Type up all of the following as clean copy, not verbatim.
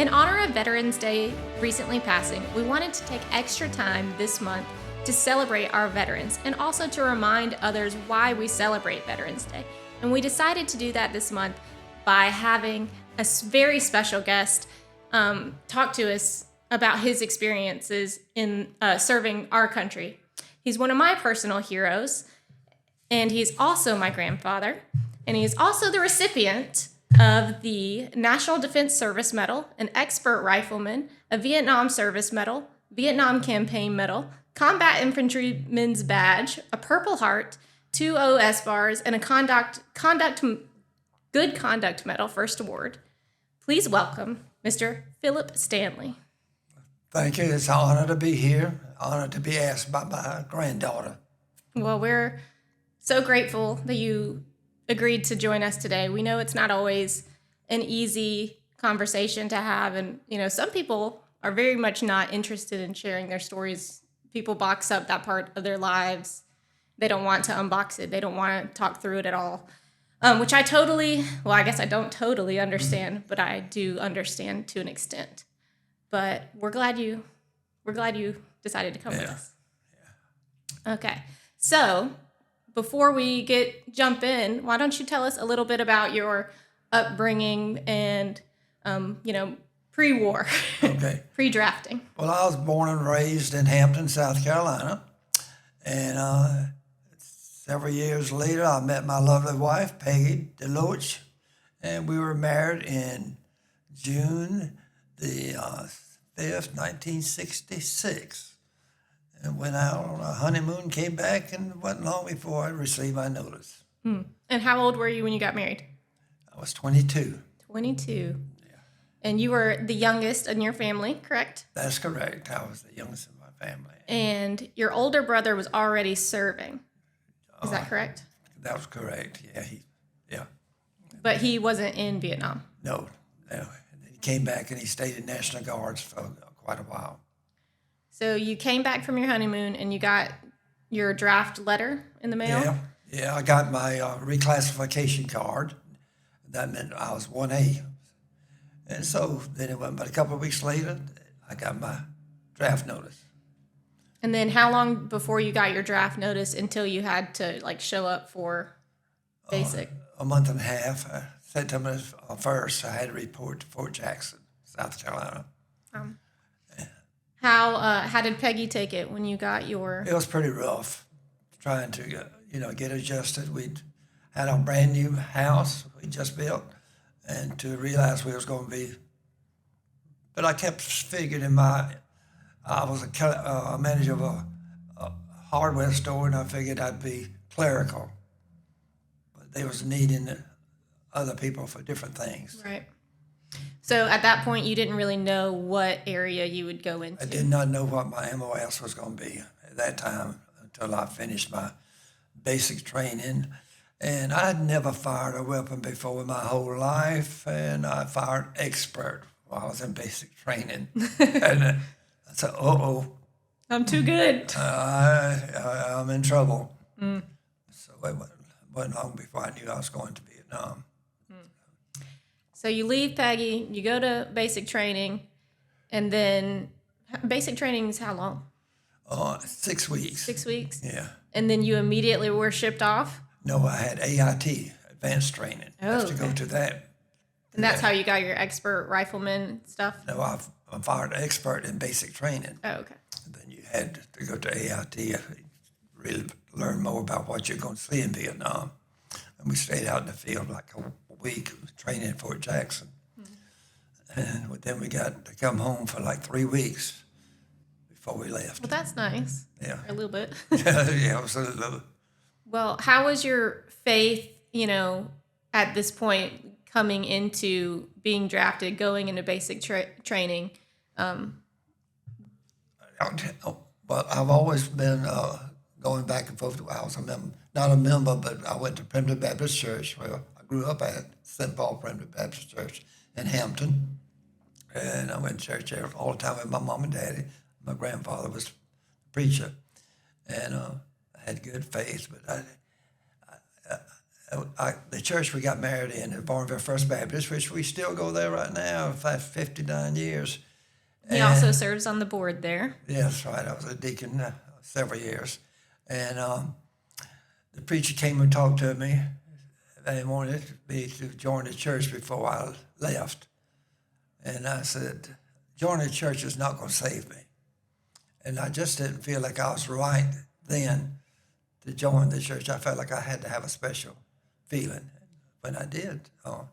In honor of Veterans Day recently passing, we wanted to take extra time this month to celebrate our veterans and also to remind others why we celebrate Veterans Day. And we decided to do that this month by having a very special guest talk to us about his experiences in serving our country. He's one of my personal heroes, and he's also my grandfather, and he's also the recipient of the National Defense Service Medal, an expert rifleman, a Vietnam Service Medal, Vietnam Campaign Medal, Combat Infantryman's Badge, a Purple Heart, 2 OS bars, and a Good Conduct Medal, First Award. Please welcome Mr. Philip Stanley. Thank you. It's an honor to be here. Honored to be asked by my granddaughter. Well, we're so grateful that you agreed to join us today. We know it's not always an easy conversation to have, and some people are very much not interested in sharing their stories. People box up that part of their lives. They don't want to unbox it. They don't want to talk through it at all, which I guess I don't totally understand, but I do understand to an extent. But we're glad you decided to come with us. Yeah. Okay, so before we jump in, why don't you tell us a little bit about your upbringing and, pre-war, Okay. pre-drafting? Well, I was born and raised in Hampton, South Carolina, and several years later, I met my lovely wife, Peggy DeLoach, and we were married in June the 5th, 1966. And went out on a honeymoon, came back, and it wasn't long before I received my notice. And how old were you when you got married? I was 22. 22. Yeah. And you were the youngest in your family, correct? That's correct. I was the youngest in my family. And your older brother was already serving. Is that correct? That was correct. Yeah. But he wasn't in Vietnam? No. He came back and he stayed in National Guards for quite a while. So you came back from your honeymoon and you got your draft letter in the mail? Yeah. I got my reclassification card. That meant I was 1A. And so then it went about a couple of weeks later, I got my draft notice. And then how long before you got your draft notice until you had to show up for basic? A month and a half. September 1st, I had to report to Fort Jackson, South Carolina. How did Peggy take it when you got your... It was pretty rough, trying to get adjusted. We'd had a brand new house we just built, and to realize we was going to be... But I kept figuring I was a manager of a hardware store, and I figured I'd be clerical. But they was needing other people for different things. Right. So at that point, you didn't really know what area you would go into? I did not know what my MOS was going to be at that time until I finished my basic training. And I'd never fired a weapon before in my whole life, and I fired expert while I was in basic training. And I said, I'm too good. I'm in trouble. So it wasn't long before I knew I was going to Vietnam. So you leave Peggy, you go to basic training, and then basic training is how long? 6 weeks. 6 weeks? Yeah. And then you immediately were shipped off? No, I had AIT, advanced training. To go to that. And that's how you got your expert rifleman stuff? No, I fired expert in basic training. Oh, okay. And then you had to go to AIT, really learn more about what you're going to see in Vietnam. And we stayed out in the field like a week training at Fort Jackson. And then we got to come home for 3 weeks before we left. Well, that's nice. Yeah. A little bit. Yeah, it was a little. Well, how was your faith, at this point, coming into being drafted, going into basic training? Well, I've always been going back and forth. I was not a member, but I went to Primitive Baptist Church, where I grew up at, St. Paul Primitive Baptist Church in Hampton. And I went to church there all the time with my mom and daddy. My grandfather was a preacher. And I had good faith, but the church we got married in, the Barnville First Baptist, which we still go there right now, 59 years. He also serves on the board there. Yeah, that's right. I was a deacon several years. And the preacher came and talked to me and wanted me to join the church before I left. And I said, joining the church is not going to save me. And I just didn't feel like I was right then to join the church. I felt like I had to have a special feeling. When I did, I'll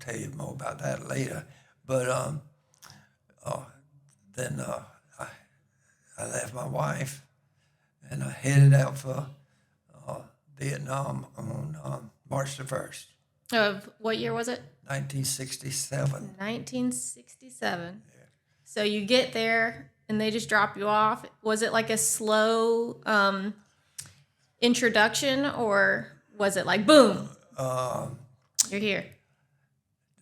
tell you more about that later. But then I left my wife and I headed out for Vietnam on March the 1st. Of what year was it? 1967. 1967. Yeah. So you get there and they just drop you off. Was it like a slow introduction, or was it like boom? You're here.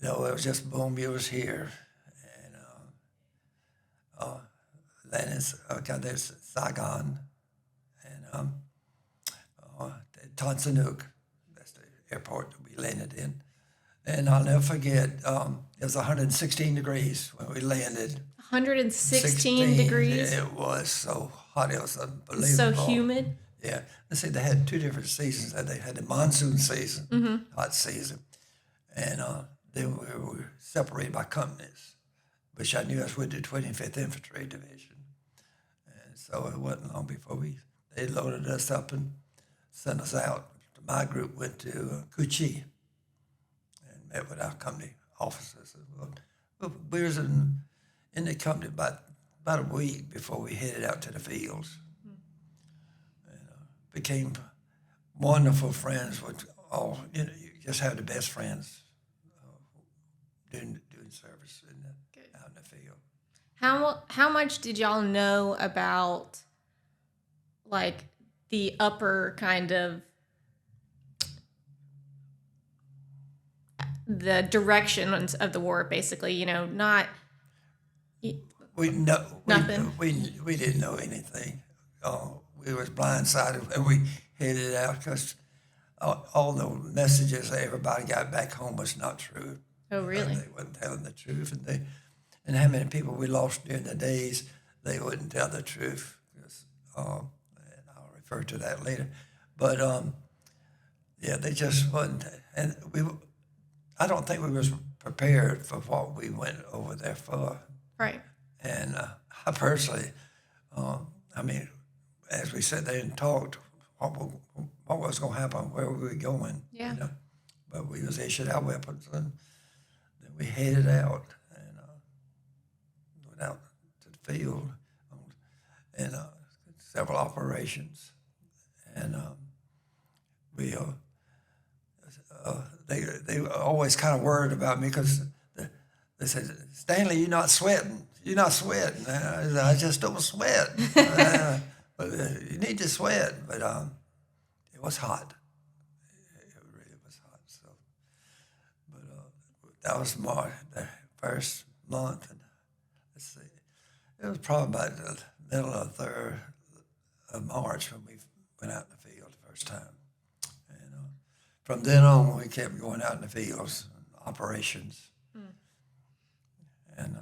No, it was just boom. You was here, and then it's there's Saigon, and Tan Son Nhut. That's the airport that we landed in. And I'll never forget, it was 116 degrees when we landed. 116 degrees? It was so hot. It was unbelievable. So humid? Yeah. Let's see, they had two different seasons. They had the monsoon season, hot season, and then we were separated by companies, which I knew I was with the 25th Infantry Division. And so it wasn't long before they loaded us up and sent us out. My group went to Cuchi and met with our company officers. We was in the company about a week before we headed out to the fields. And became wonderful friends with all, you just have the best friends doing service out in the field. How much did y'all know about, like, the upper kind of the direction of the war, basically, not nothing. We didn't know anything. We was blindsided and we headed out because all the messages that everybody got back home was not true. Oh, really? They wasn't telling the truth, and how many people we lost during the days, they wouldn't tell the truth. And I'll refer to that later. But yeah, they just wasn't, and I don't think we was prepared for what we went over there for. Right. And I personally, as we sat there and talked, what was going to happen, where we were going. Yeah. But we was issued our weapons, and then we headed out and went out to the field and several operations. And they were always kind of worried about me because they said, Stanley, you're not sweating. You're not sweating. I just don't sweat. But you need to sweat. But it was hot. It really was hot. So, but that was the first month. And let's see, it was probably about the middle of 3rd of March when we went out in the field the first time. And from then on, we kept going out in the fields, operations. And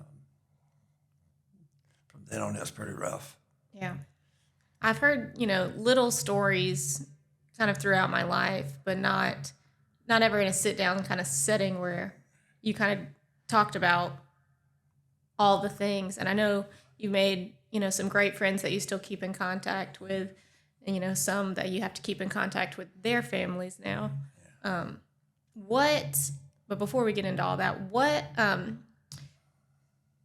from then on, it was pretty rough. Yeah. I've heard, little stories kind of throughout my life, but not ever in a sit-down kind of setting where you kind of talked about all the things. And I know you made, some great friends that you still keep in contact with, and, some that you have to keep in contact with their families now. Yeah. But before we get into all that,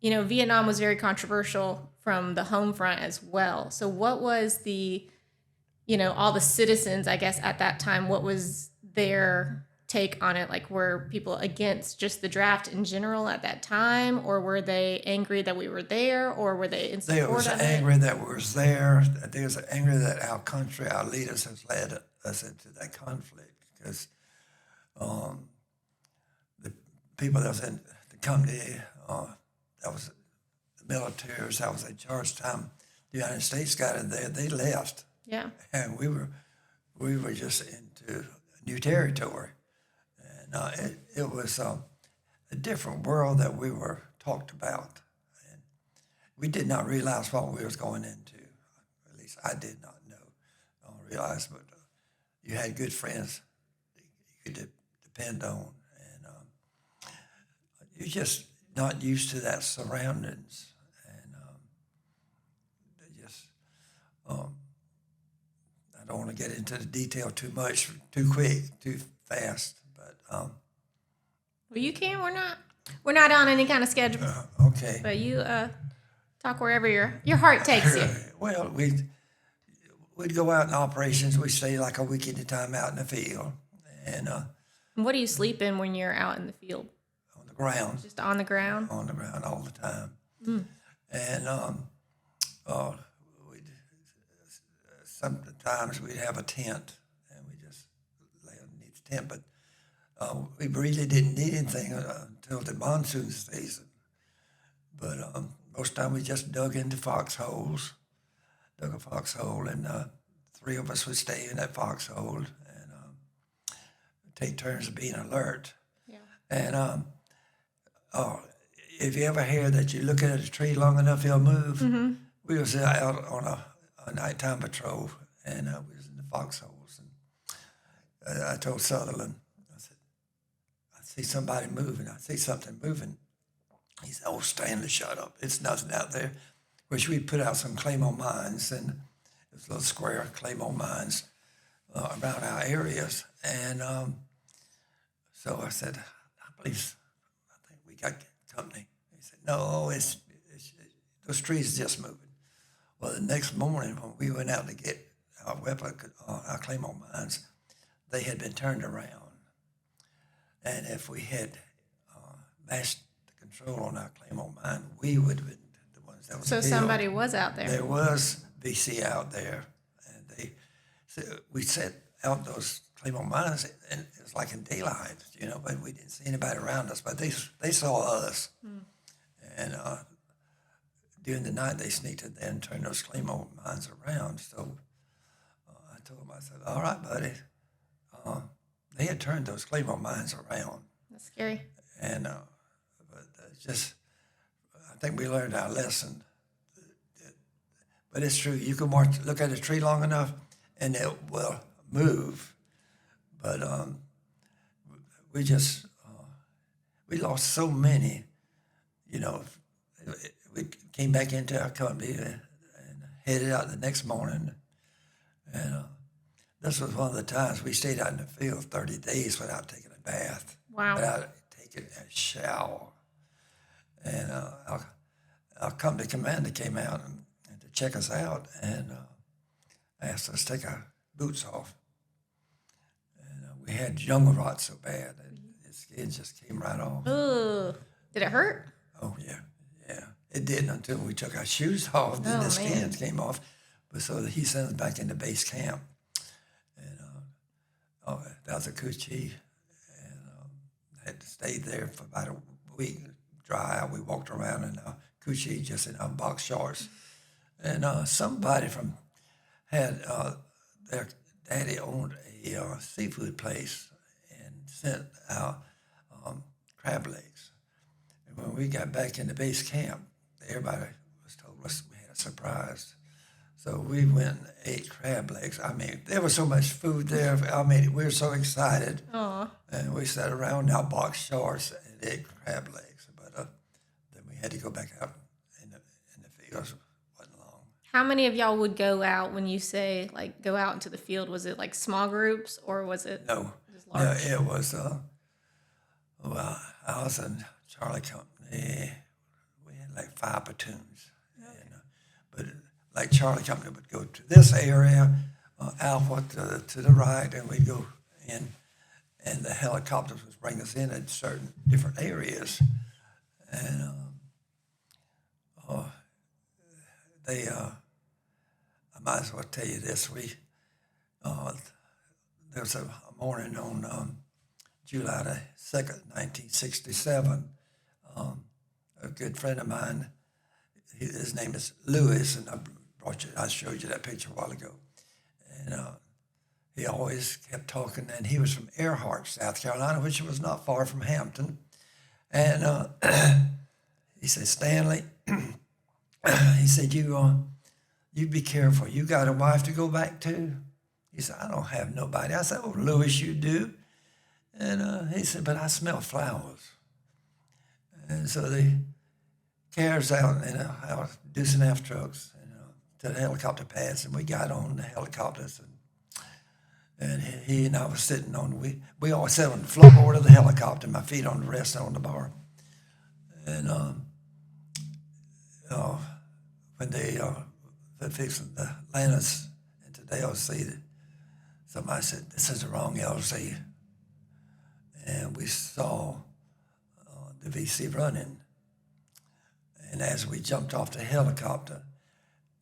Vietnam was very controversial from the home front as well. So what was all the citizens, I guess, at that time, what was their take on it? Like, were people against just the draft in general at that time, or were they angry that we were there, or were they in support of it? They was angry that we was there. They was angry that our country, our leaders has led us into that conflict because the people that was in the company, that was the militaries, that was in Georgetown, the United States got in there, they left. Yeah. And we were just into new territory. And it was a different world that we were talked about. And we did not realize what we was going into. At least I did not know. I don't realize, but you had good friends you could depend on. And you're just not used to that surroundings. And they just, I don't want to get into the detail too much, too quick, too fast, but Well, you can. We're not on any kind of schedule. Okay. But you talk wherever your heart takes you. Well, we'd go out in operations. We stay like a week at a time out in the field, and What do you sleep in when you're out in the field? on the ground. Just on the ground? On the ground all the time. And we'd, sometimes we'd have a tent, and we just lay underneath the tent. But we really didn't need anything until the monsoon season. But most of the time we just dug into foxholes, dug a foxhole, and three of us would stay in that foxhole and take turns of being alert. Yeah. And if you ever hear that you look at a tree long enough, it'll move. We was out on a nighttime patrol, and we was in the foxholes. And I told Sutherland, I said, I see somebody moving. I see something moving. He said, "Oh, Stanley, shut up. It's nothing out there." Which we put out some claymore mines, and it was little square claymore mines around our areas. And so I said, I think we got company. He said, "No, it's those trees are just moving." Well, the next morning when we went out to get our weapon, our claymore mines, they had been turned around. And if we had mashed the control on our claymore mine, we would have been the ones that was So killed. somebody was out there. There was VC out there, and we set out those claymore mines, and it was like in daylight, but we didn't see anybody around us, but they saw us. And during the night, they sneaked in there and turned those claymore mines around. So I told them, I said, "All right, buddy." They had turned those claymore mines around. That's scary. And but I think we learned our lesson. But it's true. You can look at a tree long enough, and it will move. But we just we lost so many. We came back into our company and headed out the next morning, and this was one of the times we stayed out in the field 30 days without taking a bath. Wow. Without taking a shower. And our company commander came out and to check us out and asked us to take our boots off. And we had jungle rot so bad that his skin just came right off. Ooh. Did it hurt? Oh, yeah. It didn't until we took our shoes off, then the skins came off. But so he sent us back into base camp. And that was a Coochie. And had to stay there for about a week, dry out. We walked around in Coochie, just in our box shorts. And somebody had their daddy owned a seafood place and sent out crab legs. And when we got back into base camp, everybody was told us we had a surprise. So we went and ate crab legs. I mean, there was so much food there. I mean, we were so excited. Aww. And we sat around in our box shorts and ate crab legs. But then we had to go back out in the fields. It wasn't long. How many of y'all would go out when you say, like, go out into the field? Was it, like, small groups, or was it just large? No, it was, well, I was in Charlie Company. We had like 5 platoons. Okay. And, but like Charlie Company would go to this area, Alpha to the right, and we'd go in, and the helicopters would bring us in at certain different areas. And I might as well tell you this. There was a morning on July the 2nd, 1967, a good friend of mine, his name is Lewis, and I showed you that picture a while ago. And he always kept talking, and he was from Earhart, South Carolina, which was not far from Hampton. And he said, Stanley, he said, you be careful. You got a wife to go back to? He said, I don't have nobody. I said, oh, Louis, you do. And he said, but I smell flowers. And so they carried us out in our deuce and a half trucks to the helicopter pads, and we got on the helicopters. And he and I was sitting on, we all sat on the floorboard of the helicopter, my feet on the rest on the bar. And when they fixed the land us into the LC, somebody said, this is the wrong LC. And we saw the VC running. And as we jumped off the helicopter,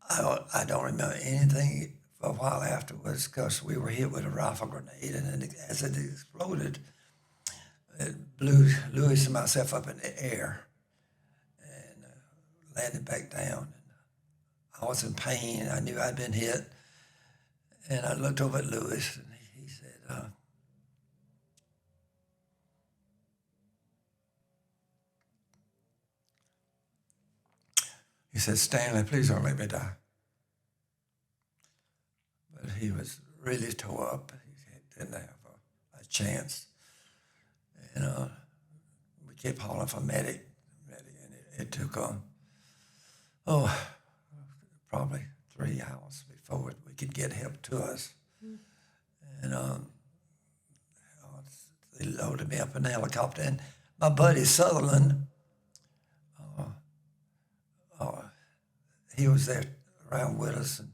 I don't remember anything for a while afterwards because we were hit with a rifle grenade. And then as it exploded, it blew Louis and myself up in the air and landed back down. And I was in pain. I knew I'd been hit. And I looked over at Louis, and he said, Stanley, please don't let me die. But he was really tore up. He didn't have a chance. And we kept calling for medic. And it took, probably 3 hours before we could get help to us. And they loaded me up in the helicopter. And my buddy Sutherland, he was there around with us. And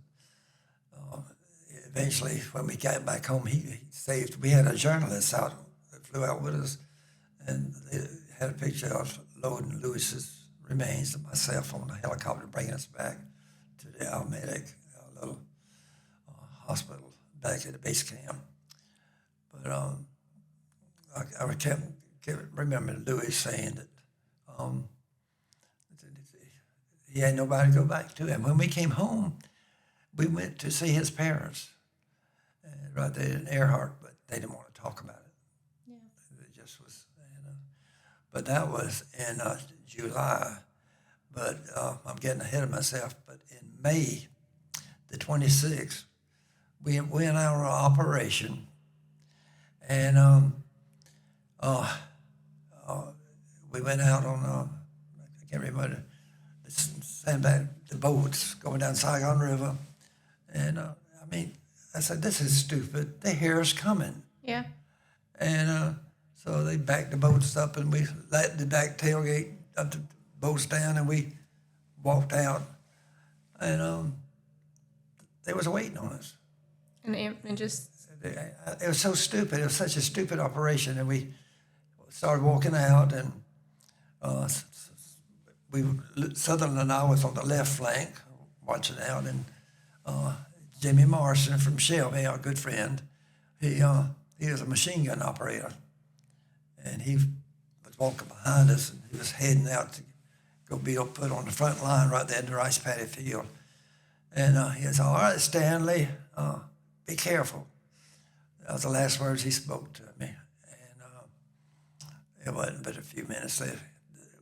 eventually, when we got back home, he saved. We had a journalist out that flew out with us, and they had a picture of loading Louis's remains and myself on a helicopter, bringing us back to our medic, our little hospital back at the base camp. But I kept remembering Louis saying that he had nobody to go back to. And when we came home, we went to see his parents right there in Earhart, but they didn't want to talk about it. Yeah. It just was, but that was in July. But I'm getting ahead of myself. But in May, the 26th, we went out on an operation, and we went out on, I can't remember, sandbag, the boats going down Saigon River. And I said, this is stupid. The hair's coming. Yeah. And so they backed the boats up, and we let the back tailgate up the boats down, and we walked out. And they was waiting on us. And just... It was so stupid. It was such a stupid operation. And we started walking out, and Sutherland and I was on the left flank watching out, and Jimmy Morrison from Shelby, our good friend, he was a machine gun operator, and he was walking behind us, and he was heading out to go be put on the front line right there in the rice paddy field. And he said, all right, Stanley, be careful. That was the last words he spoke to me. And it wasn't but a few minutes later,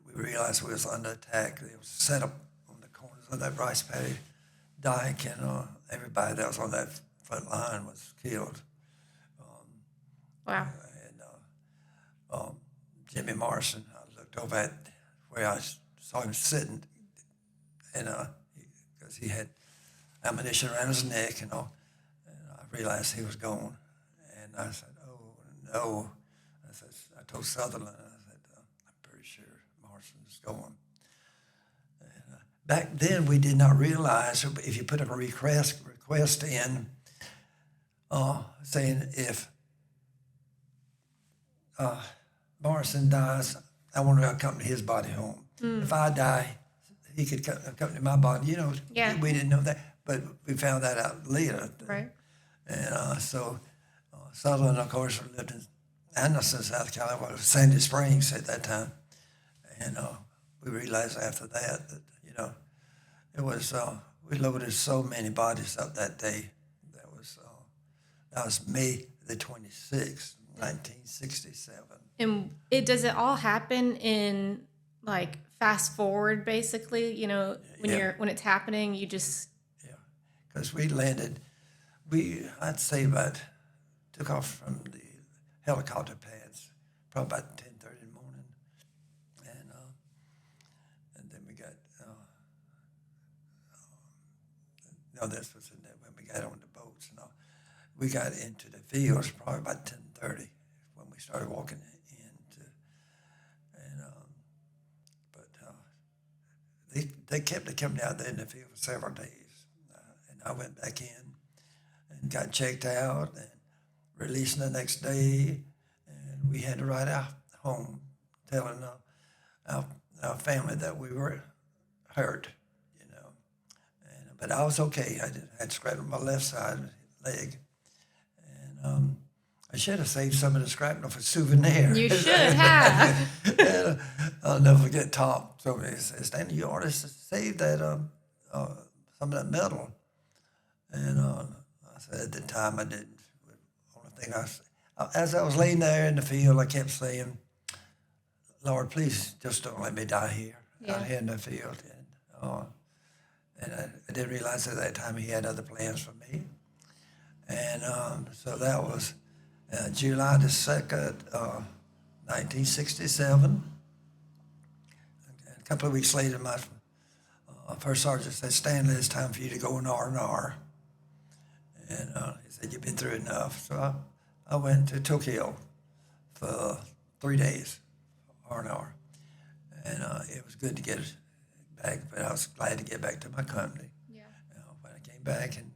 we realized we was under attack. It was set up on the corners of that rice paddy dike, and everybody that was on that front line was killed. Wow. And Jimmy Morrison, I looked over at where I saw him sitting, and because he had ammunition around his neck and all, and I realized he was gone. And I said, oh, no. I told Sutherland, I said, I'm pretty sure Morrison's gone. And, back then, we did not realize if you put a request in saying if Morrison dies, I want to accompany his body home. If I die, he could accompany my body. Yeah. We didn't know that, but we found that out later. Right. And so Sutherland, of course, lived in Anderson, South Carolina, Sandy Springs at that time. And we realized after that it was, we loaded so many bodies up that day. That was May the 26th, 1967. And does it all happen in like fast forward, basically? You know, when it's happening, you just Yeah, because we landed, I'd say took off from the helicopter pads probably about 10:30 in the morning, and then we got no, this was when we got on the boats and all. We got into the fields probably about 10:30 when we started walking into, and they kept coming out there in the field for several days, and I went back in and got checked out and released the next day, and we had to ride out home telling our family that we were hurt, but I was okay. I had scraped on my left side leg, and I should have saved some of the shrapnel for souvenir. you should have. And I'll never forget Tom. So he said, Stanley, you ought to save that some of that metal. And I said at the time I didn't. The only thing as I was laying there in the field, I kept saying, Lord, please just don't let me die here, out here in the field. And I didn't realize at that time he had other plans for me. And so that was July the 2nd, 1967. And a couple of weeks later, my first sergeant said, Stanley, it's time for you to go in R&R. And he said, you've been through enough. So I went to Tokyo for 3 days, R&R. And it was good to get back, but I was glad to get back to my company. Yeah. When I came back, and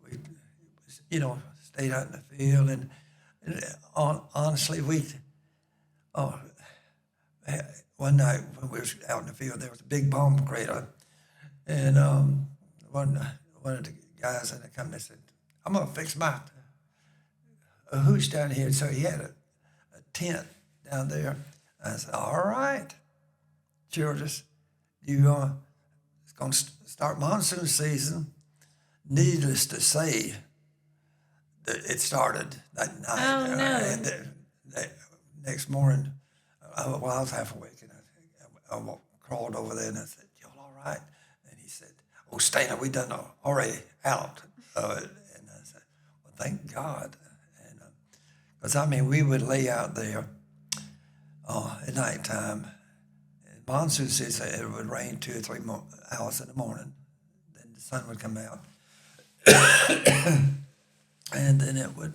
we, stayed out in the field, and honestly, one night when we were out in the field, there was a big bomb crater, and one of the guys in the company said, "I'm gonna fix my hoosh down here." So he had a tent down there. I said, "All right, Georges, it's going to start monsoon season." Needless to say, it started that night. Oh, no. And the next morning, I was half awake, and I crawled over there, and I said, "Y'all all right?" And he said, "Oh, Stana, we done already out of it." And I said, "Well, thank God." And because, we would lay out there at nighttime. Monsoon season, it would rain 2 or 3 hours in the morning. Then the sun would come out. And then it would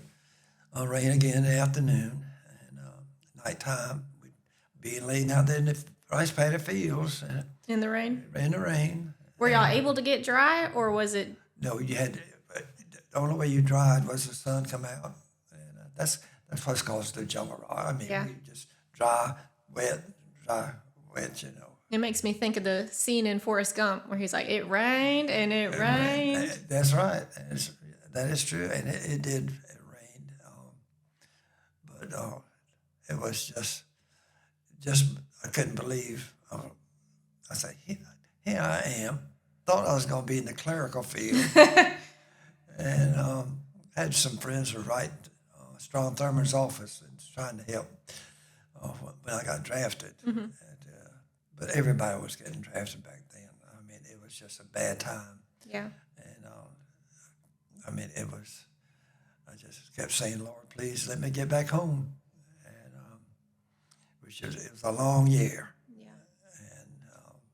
rain again in the afternoon. And nighttime, we'd be laying out there in the rice paddy fields. In the rain? In the rain. Were y'all able to get dry, or was it? No, you had to, the only way you dried was the sun come out. And that's what's caused the jungle rot. We just dry, wet. It makes me think of the scene in Forrest Gump where he's like, "It rained and it rained." That's right. That is true, and it did. It rained, but it was just I couldn't believe. I said, "Here I am. Thought I was going to be in the clerical field," and had some friends who were right. Strom Thurman's office and trying to help when I got drafted. Mm-hmm. But everybody was getting drafted back then. It was just a bad time. Yeah. And it was. I just kept saying, "Lord, please let me get back home." And it was a long year. Yeah. And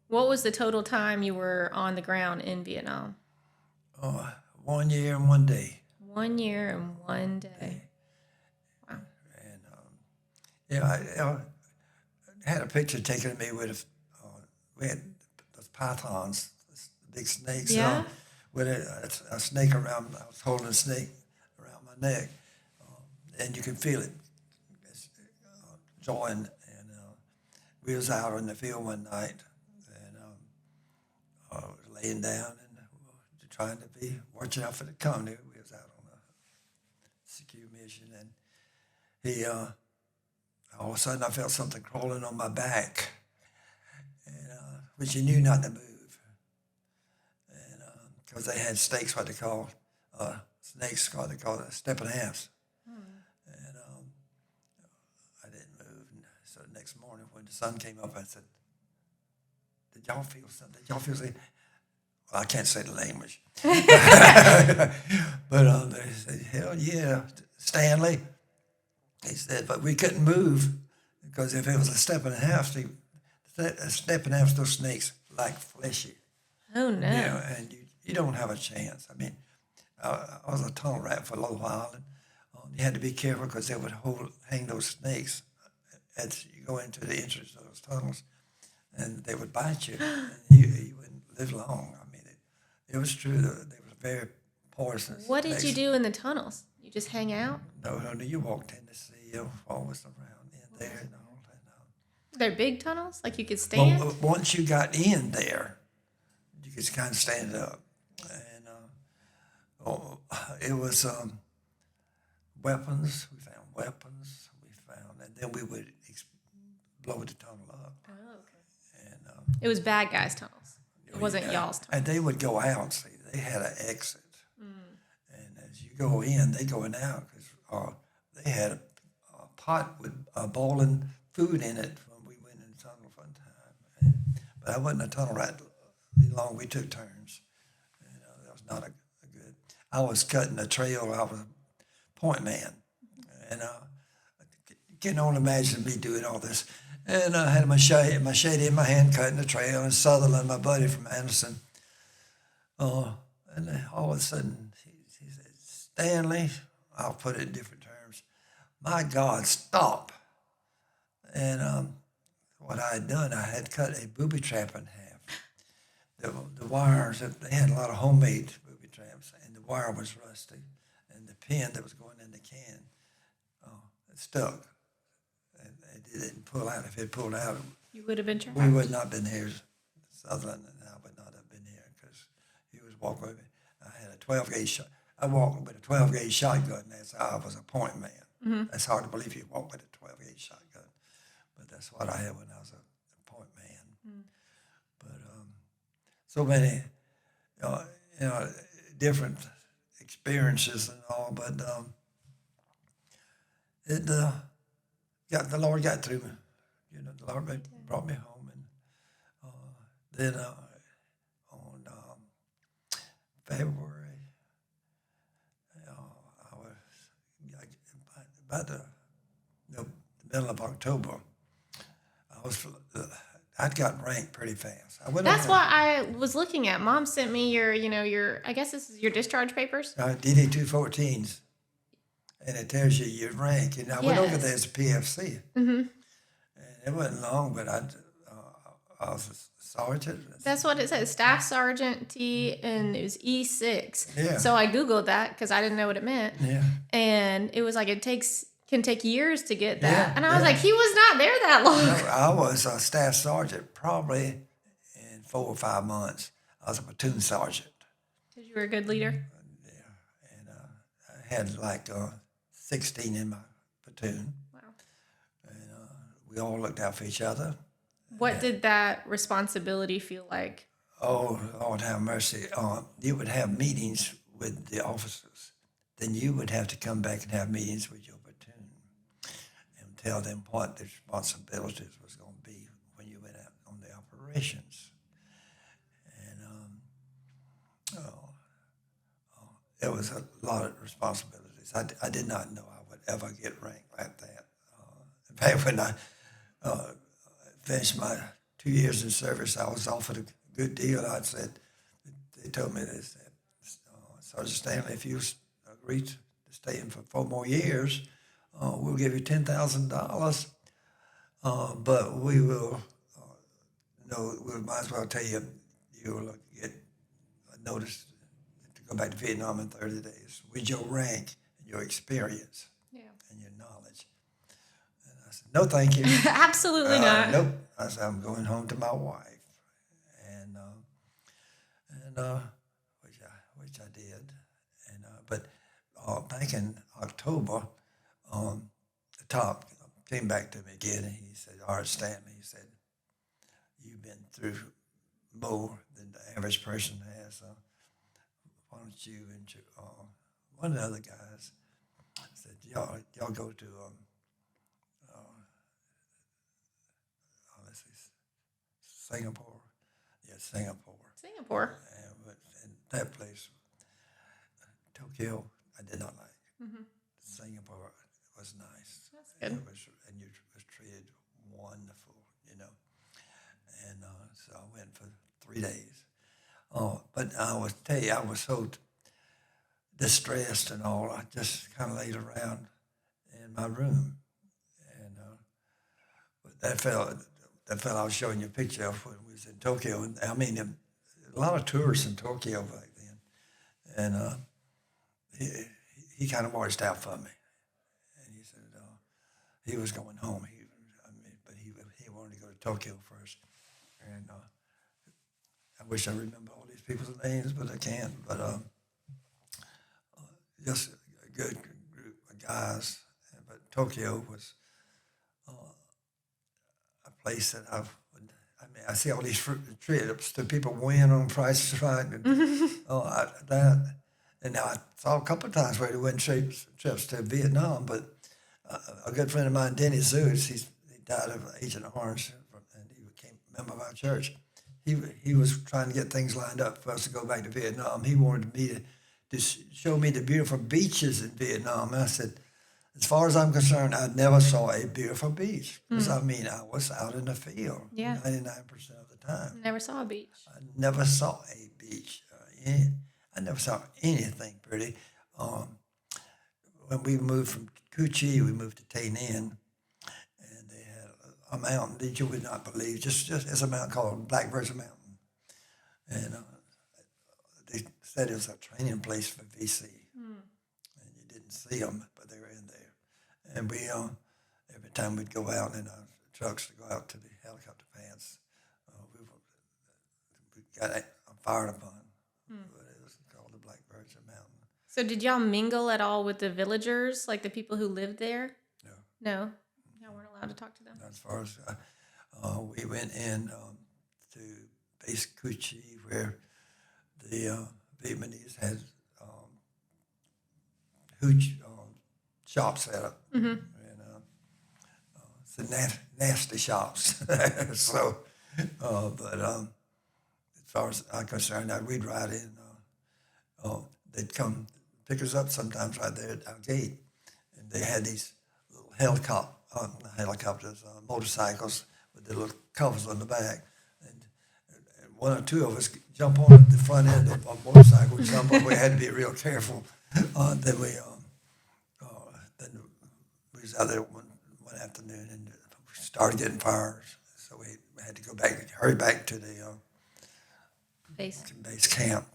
what was the total time you were on the ground in Vietnam? 1 year and 1 day. 1 year and 1 day. Wow. And I had a picture taken of me with we had those pythons, big snakes. Yeah. With a snake around. I was holding a snake around my neck, and you can feel it. It's join. And we was out in the field one night, and I was laying down and trying to be watching out for the company. We was out on a secure mission, and he. All of a sudden, I felt something crawling on my back, and which you knew not to move. And because they had stakes, what they call snakes, they call it step and a half. And I didn't move. And so the next morning when the sun came up, I said, did y'all feel something? Did y'all feel something? Well, I can't say the language. But they said, hell yeah, Stanley. He said, but we couldn't move because if it was a step and a half, a step and a half, those snakes like fleshy. Oh, no. You know, and you don't have a chance. I mean, I was a tunnel rat for a little while, and you had to be careful because they would hang those snakes as you go into the entrance of those tunnels, and they would bite you, and you wouldn't live long. I mean, it was true that they were very poisonous. What did you do in the tunnels? You just hang out? No, you walked in to see what was around in there and all that. They're big tunnels? Like you could stand? Well, once you got in there, you could kind of stand up. And it was weapons. We found weapons. And then we would blow the tunnel up. Oh, okay. And it was bad guys' tunnels. It wasn't y'all's tunnels. And they would go out. See, they had an exit. And as you go in, they going out because they had a pot with boiling food in it when we went in the tunnel one time. But I wasn't a tunnel rat long. We took turns. That was not a good. I was cutting a trail. I was a point man. And you can only imagine me doing all this. And I had my machete in my hand, cutting the trail, and Sutherland, my buddy from Anderson. And then all of a sudden, he said, Stanley, I'll put it in different terms, my God, stop. And what I had done, I had cut a booby trap in half. The wires, they had a lot of homemade booby traps, and the wire was rusty, and the pin that was going in the can, it stuck. And it didn't pull out. If it pulled out, you would have been trapped. We would not have been here. Sutherland and I would not have been here because he was walking with me. I had a 12-gauge shot. I walked with a 12-gauge shotgun. That's how I was a point man. Mm-hmm. That's hard to believe you walk with a 12-gauge shotgun. But that's what I had when I was a point man. Mm. But so many, different experiences and all. But the Lord got through me. The Lord brought me home, and then on February, I was about the middle of October. I'd got ranked pretty fast. That's what I was looking at. Mom sent me your I guess this is your discharge papers. DD 214s, and it tells you your rank. And I went over there as a PFC. Mm-hmm. It wasn't long, but I was a sergeant. That's what it says, Staff Sergeant T, and it was E6. Yeah. So I Googled that because I didn't know what it meant. Yeah. And it was like can take years to get that. Yeah, and I was like, he was not there that long. No, I was a Staff Sergeant probably in 4 or 5 months. I was a platoon sergeant. Because you were a good leader? Yeah. And I had like 16 in my platoon. We all looked out for each other. What did that responsibility feel like? Oh, Lord have mercy. You would have meetings with the officers. Then you would have to come back and have meetings with your platoon and tell them what the responsibilities was going to be when you went out on the operations. And it was a lot of responsibilities. I did not know I would ever get ranked like that. In fact, when I finished my 2 years in service, I was offered a good deal. They told me this, Sergeant Stanley, if you agree to stay in for 4 more years, we'll give you $10,000. But we will, we might as well tell you, you'll get a notice to go back to Vietnam in 30 days with your rank and your experience and your knowledge. No, thank you. Absolutely not. Nope. I said, I'm going home to my wife, and which I did, but back in October, the top came back to me again, and he said, "All right, Stanley," he said, "you've been through more than the average person has. Why don't you one of the other guys said, y'all go to, let's see, Singapore. Yeah, Singapore. Singapore. And that place, Tokyo, I did not like. Singapore was nice. That's good. And you was treated wonderful, you know. And so I went for 3 days. But I was tell you, I was so distressed and all. I just kind of laid around in my room, and but that fella I was showing you a picture of when we was in Tokyo, and I mean, a lot of tourists in Tokyo back then, and he kind of watched out for me, and he said he was going home. But he wanted to go to Tokyo first, and I wish I remember all these people's names, but I can't. But just a good group of guys. But Tokyo was a place that I see all these trips that people win on Price is Right, and that. And I saw a couple of times where they went trips to Vietnam, but a good friend of mine, Denny Zeus, he died of Agent Orange, and he became a member of our church. He was trying to get things lined up for us to go back to Vietnam. He wanted me to show me the beautiful beaches in Vietnam. And I said, as far as I'm concerned, I never saw a beautiful beach. Because, I mean, I was out in the field 99% of the time. Never saw a beach. I never saw a beach. I never saw anything pretty. When we moved from Cu Chi, we moved to Tay Ninh, and they had a mountain that you would not believe. Just it's a mountain called Black Virgin Mountain, and they said it was a training place for VC, and you didn't see them, but they were in there. And we every time we'd go out in our trucks to go out to the helicopter pads, we got fired upon. But it was called the Black Virgin Mountain. So did y'all mingle at all with the villagers, like the people who lived there? No. No? Y'all weren't allowed to talk to them? As far as we went in to base Cu Chi, where the Vietnamese had huge shops set up, and some nasty shops. So, but as far as I'm concerned, we'd ride in. They'd come pick us up sometimes right there at our gate, and they had these little helicopters, motorcycles with the little covers on the back, and one or two of us jump on the front end of a motorcycle, jump on. We had to be real careful. Then we was out there one afternoon, and we started getting fires, so we had to hurry back to the base camp,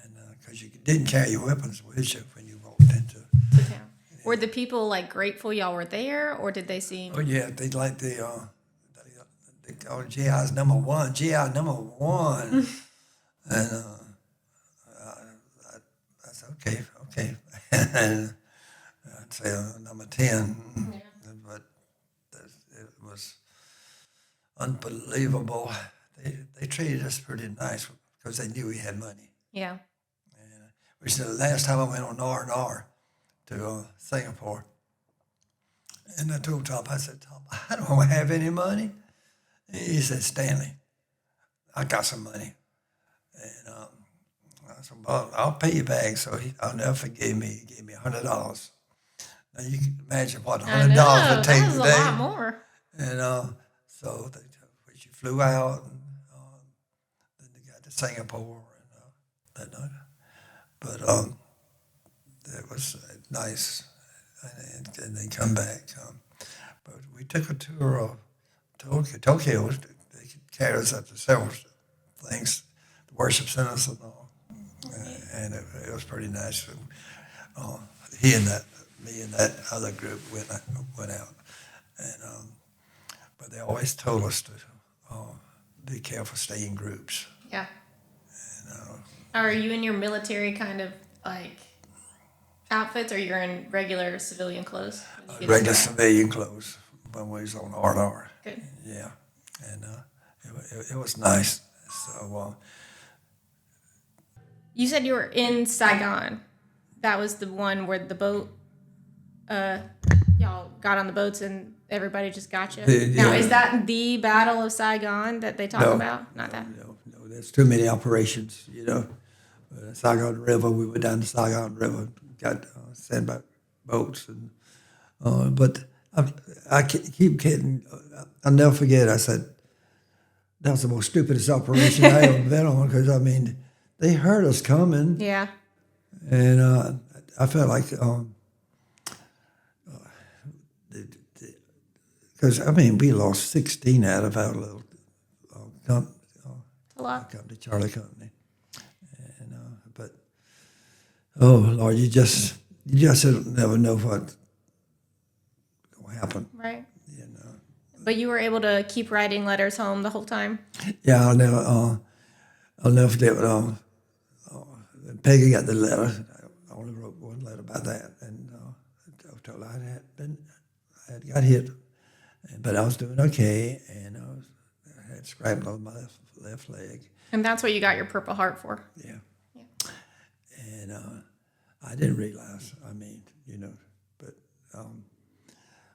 and because you didn't carry your weapons with you when you walked into town. Were the people like grateful y'all were there, or did they seem? Oh yeah, they like they call GI's number one, GI number one, and that's okay, and I'd say number 10, but it was unbelievable. They treated us pretty nice because they knew we had money. Yeah. And which the last time I went on R&R to Singapore, and I told Tom, I said, Tom, I don't have any money. He said, Stanley, I got some money. And I said, well, I'll pay you back. So I'll never forgive me. He gave me $100. Now you can imagine what $100 would take today. That was a lot more. And so she flew out, and then they got to Singapore and that night. But it was nice, and they come back. But we took a tour of Tokyo. They carried us up to several things, the worship centers and all, and it was pretty nice. Me and that other group went out, and but they always told us to be careful, stay in groups. Yeah. And, are you in your military kind of like outfits, or you're in regular civilian clothes? Regular civilian clothes when we was on R&R. Good. Yeah, and it was nice. So you said you were in Saigon. That was the one where the boat, y'all got on the boats and everybody just got you. Now, is that the Battle of Saigon that they talk about? Not that. No. There's too many operations, Saigon River, we went down the Saigon River, got sent by boats. But I keep kidding. I'll never forget, I said, that was the most stupidest operation I ever been on, because, they heard us coming. Yeah. And I felt like, because, we lost 16 out of our little A lot. company, Charlie Company. And, but, oh, Lord, you just never know what's going to happen. Right. But you were able to keep writing letters home the whole time? Yeah, I'll never forget when Peggy got the letter. I only wrote one letter about that, and I told her I had got hit, but I was doing okay, and I had scraped on my left leg. And that's what you got your Purple Heart for? Yeah. And I didn't realize, but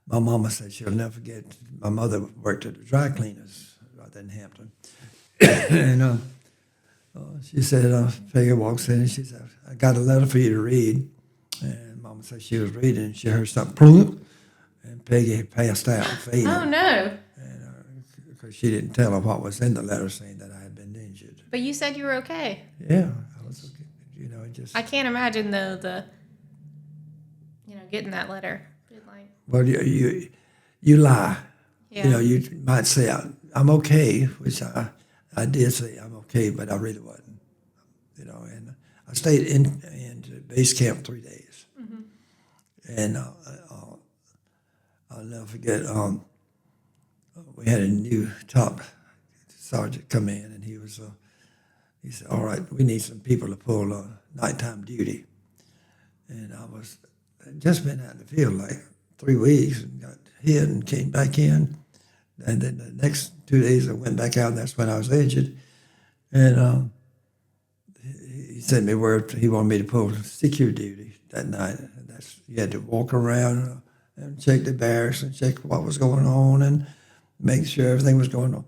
my mama said she'll never forget. My mother worked at the dry cleaners right there in Hampton. And she said, Peggy walks in and she said, I got a letter for you to read. And Mama said she was reading and she heard something, plunk, and Peggy passed out, faded. Oh, no. And because she didn't tell her what was in the letter saying that I had been injured. But you said you were okay. Yeah, I was okay. I can't imagine, though, getting that letter. Well, you lie. Yeah. You might say, I'm okay, which I did say I'm okay, but I really wasn't. And I stayed in base camp 3 days. Mm-hmm. And I'll never forget, we had a new top sergeant come in, and he said, all right, we need some people to pull nighttime duty. And I'd just been out in the field like 3 weeks and got hit and came back in. And then the next 2 days I went back out, and that's when I was injured. And he sent me word he wanted me to pull security duty that night. And you had to walk around and check the barracks and check what was going on and make sure everything was going on.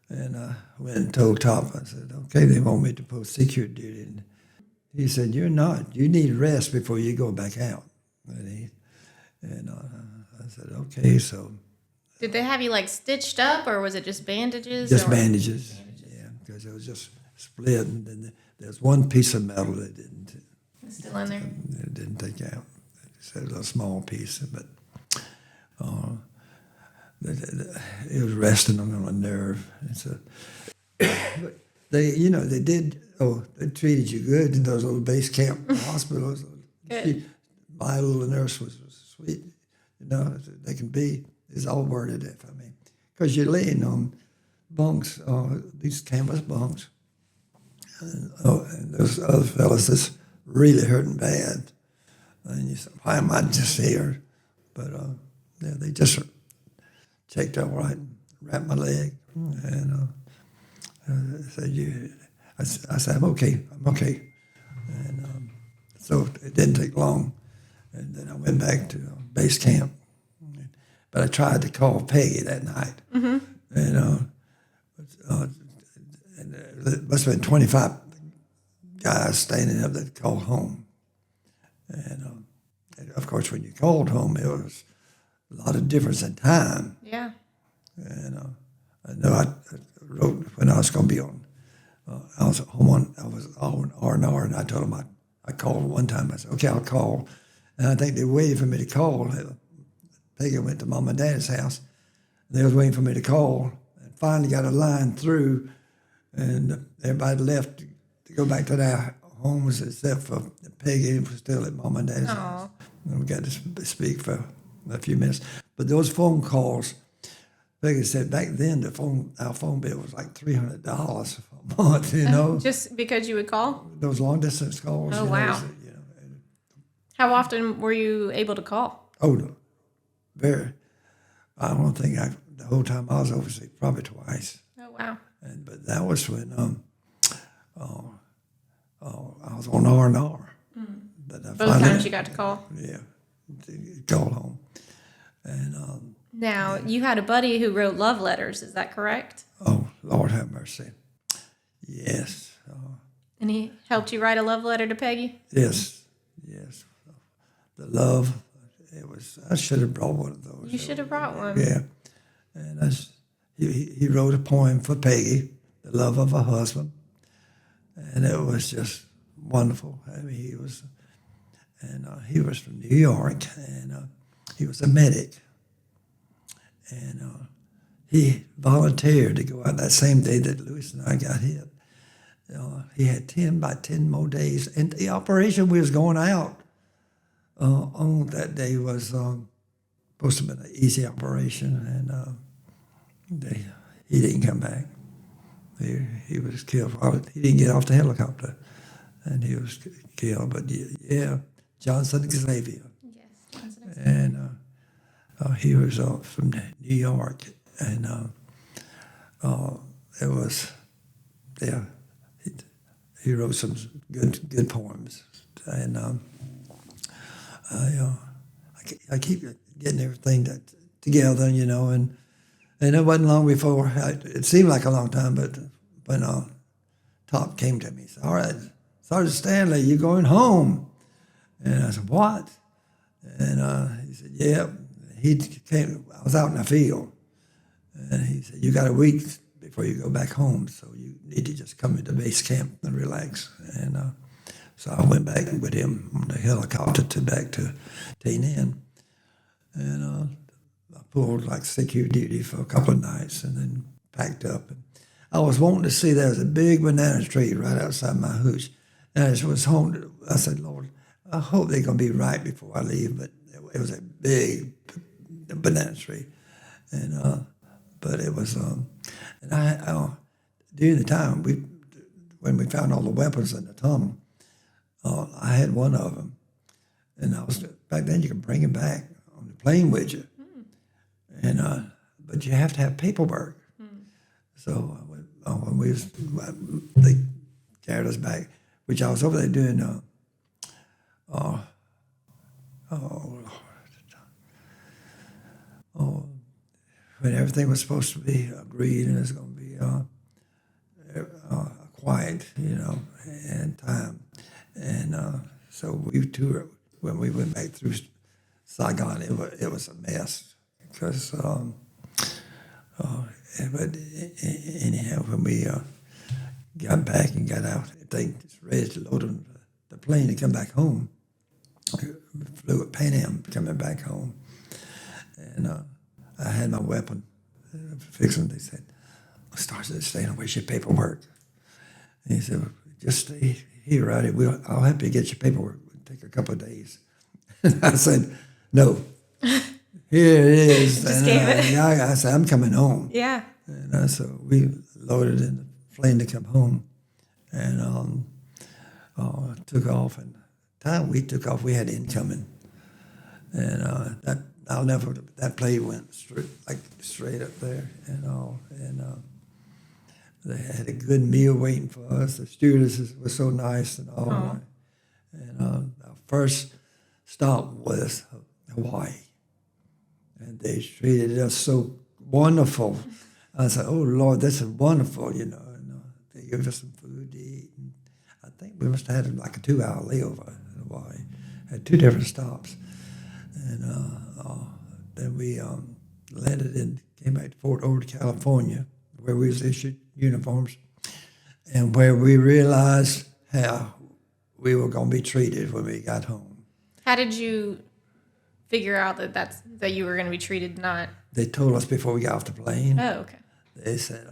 And I went and told Top, I said, okay, they want me to pull security duty. And he said, you're not. You need rest before you go back out. And I said, okay, so. Did they have you stitched up, or was it just bandages? Just bandages, yeah, because it was just split, and then there's one piece of metal that didn't. It's still in there. It didn't take out. It was a small piece, but it was resting on a nerve. And so, but they treated you good in those little base camp hospitals. Good. My little nurse was sweet, they can be. It's all worded if because you're laying on bunks, these canvas bunks, and those other fellas that's really hurting bad, and you say, why am I just here? But they just checked out right, and wrapped my leg, and said, I said, I'm okay, and so it didn't take long, and then I went back to base camp. But I tried to call Peggy that night, mm-hmm. and there must have been 25 guys standing up that called home. And of course, when you called home, it was a lot of difference in time. Yeah. And I know I wrote when I was going to be on. I was on R&R, and I told them I called one time. I said, okay, I'll call, and I think they waited for me to call. Peggy went to Mom and Dad's house. And they was waiting for me to call, and finally got a line through, and everybody left to go back to their homes except for Peggy, was still at Mom and Dad's house. And we got to speak for a few minutes. But those phone calls, Peggy said back then our phone bill was like $300 a month, Just because you would call? Those long distance calls. Oh, wow. How often were you able to call? Oh, no. I don't think the whole time I was overseas, probably twice. Oh, wow. But that was when I was on R&R. Mm. But Both times you got to call? Yeah, call home. And now, you had a buddy who wrote love letters, is that correct? oh, Lord have mercy. Yes. And he helped you write a love letter to Peggy? Yes. The love, I should have brought one of those. You should have brought one. Yeah. And he wrote a poem for Peggy, The Love of a Husband. And it was just wonderful. I mean, he was from New York, and he was a medic. And he volunteered to go out that same day that Lewis and I got hit. He had 10 more days. And the operation we was going out on that day was supposed to have been an easy operation, and he didn't come back. He was killed. He didn't get off the helicopter, and he was killed. But yeah, Johnson Xavier. Yes, Johnson Xavier. And he was from New York, and it was, yeah, he wrote some good poems, and I keep getting everything together, and it wasn't long before, it seemed like a long time, but when Top came to me, he said, all right, Sergeant Stanley, you're going home. And I said, what? And he said, yeah. I was out in the field, and he said, you got a week before you go back home, so you need to just come into base camp and relax. And so I went back with him on the helicopter back to Tainan, and I pulled like secure duty for a couple of nights and then packed up. And I was wanting to see there was a big banana tree right outside my hooch. And I just was home. I said, Lord, I hope they're going to be right before I leave. But it was a big banana tree. And but it was, and I during the time, when we found all the weapons in the tunnel, I had one of them. And back then you could bring it back on the plane with you. And but you have to have paperwork. So when they carried us back, which I was over there doing, when everything was supposed to be agreed and it's going to be quiet, and time. And so we toured, when we went back through Saigon, it was a mess because, but anyhow, when we got back and got out, they was ready to load on the plane to come back home. We flew at Pan Am coming back home, and I had my weapon fixing. They said, "Sergeant Stanley, where's your paperwork?" And he said, well, "Just stay here, right? I'll help you get your paperwork. It'll take a couple of days." And I said, "No, here it is." Just and gave it. I said, "I'm coming home." Yeah. And so we loaded in the plane to come home, and took off. And the time we took off, we had incoming, and that plane went straight up there and all, and they had a good meal waiting for us. The stewardesses were so nice and all. Aww. And our first stop was Hawaii, and they treated us so wonderful. I said, "Oh Lord, this is wonderful," And they gave us some food to eat. And I think we must have had like a 2-hour layover in Hawaii. Had 2 different stops, and then we landed and came back to Fort Ord, California, where we was issued uniforms, and where we realized how we were going to be treated when we got home. How did you figure out that you were going to be treated not? They told us before we got off the plane. Oh, okay. They said,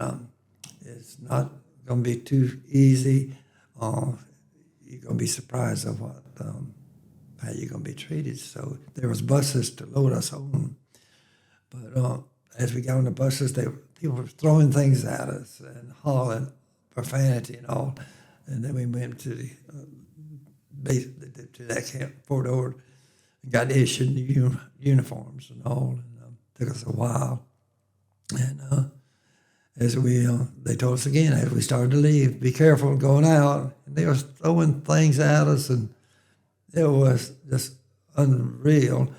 it's not going to be too easy. You're going to be surprised at how you're going to be treated. So there was buses to load us home. But as we got on the buses, people were throwing things at us and hollering profanity and all. And then we went to the base, to that camp, Fort Ord, and got issued uniforms and all. And took us a while. And as they told us again, as we started to leave, be careful going out. And they were throwing things at us, and it was just unreal.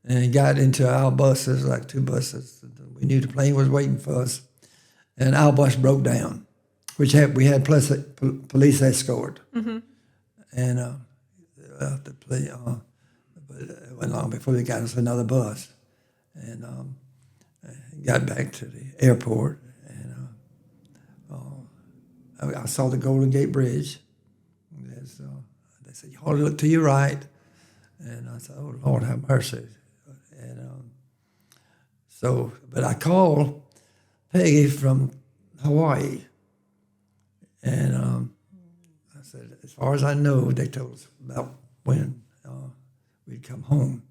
And got into our buses, like 2 buses. We knew the plane was waiting for us. And our bus broke down, which we had police escort. Mm-hmm. And the plane, but it went long before they got us another bus. And got back to the airport. And I saw the Golden Gate Bridge. And so they said, you ought to look to your right. And I said, oh, Lord, have mercy. And but I called Peggy from Hawaii. And I said, as far as I know, they told us about when we'd come home.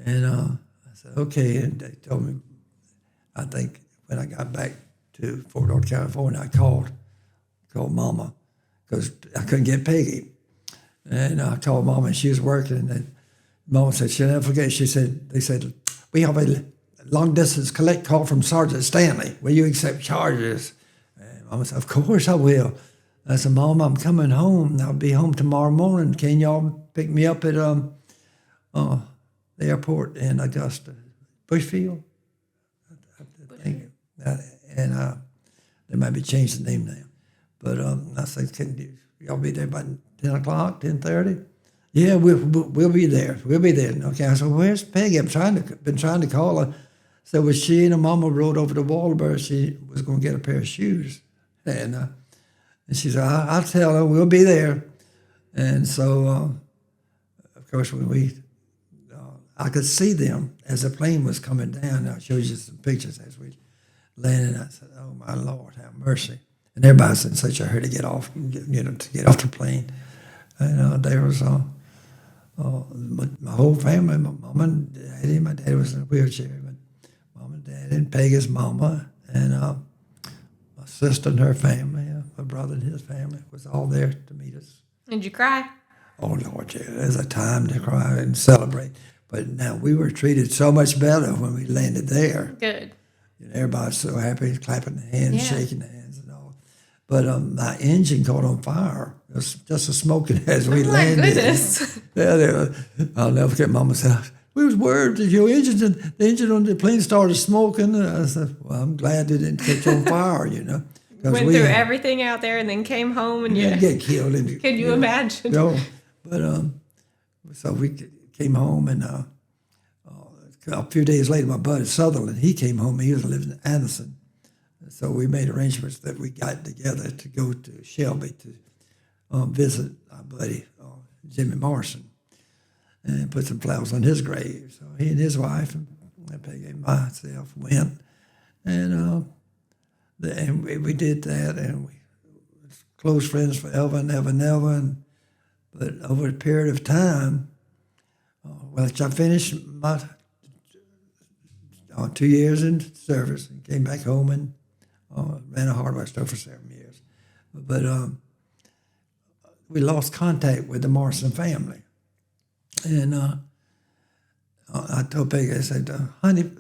And I said, okay. And they told me, I think when I got back to Fort Worth, California, I called Mama because I couldn't get Peggy. And I called Mama, and she was working. And Mama said, she'll never forget. They said, we have a long-distance collect call from Sergeant Stanley. Will you accept charges? And Mama said, of course I will. I said, Mama, I'm coming home. I'll be home tomorrow morning. Can y'all pick me up at the airport in Augusta? Bushfield? I think. And they might be changed the name now. But I said, can y'all be there by 10 o'clock, 10:30? Yeah, we'll be there. We'll be there. Okay, I said, where's Peggy? Been trying to call her. So when she and her mama rode over to Valor, she was going to get a pair of shoes. And she said, I'll tell her, we'll be there. And so, of course, when I could see them as the plane was coming down. I showed you some pictures as we landed. I said, oh, my Lord, have mercy. And everybody's in such a hurry to get off, to get off the plane. And there was my whole family, my mom and daddy. My dad was in a wheelchair, but mom and dad and Peggy's mama and my sister and her family, my brother and his family was all there to meet us. Did you cry? Oh, Lord, yeah. There's a time to cry and celebrate. But now we were treated so much better when we landed there. Good. Everybody's so happy, clapping their hands, shaking their hands and all. But my engine caught on fire. It was just a smoking as we landed. Oh, my goodness. I'll never forget Mama said, we was worried that the engine on the plane started smoking. And I said, well, I'm glad it didn't catch on fire, Went through everything out there and then came home and you get killed. Can you imagine? But so we came home and a few days later, my buddy Sutherland, he came home. He was living in Anderson. So we made arrangements that we got together to go to Shelby to visit our buddy, Jimmy Morrison, and put some flowers on his grave. So he and his wife and Peggy and myself went, and we did that, and we were close friends forever and ever and ever. But over a period of time, I finished my 2 years in service and came back home and ran a hardware store for 7 years. But we lost contact with the Morrison family. And I told Peggy, I said, honey,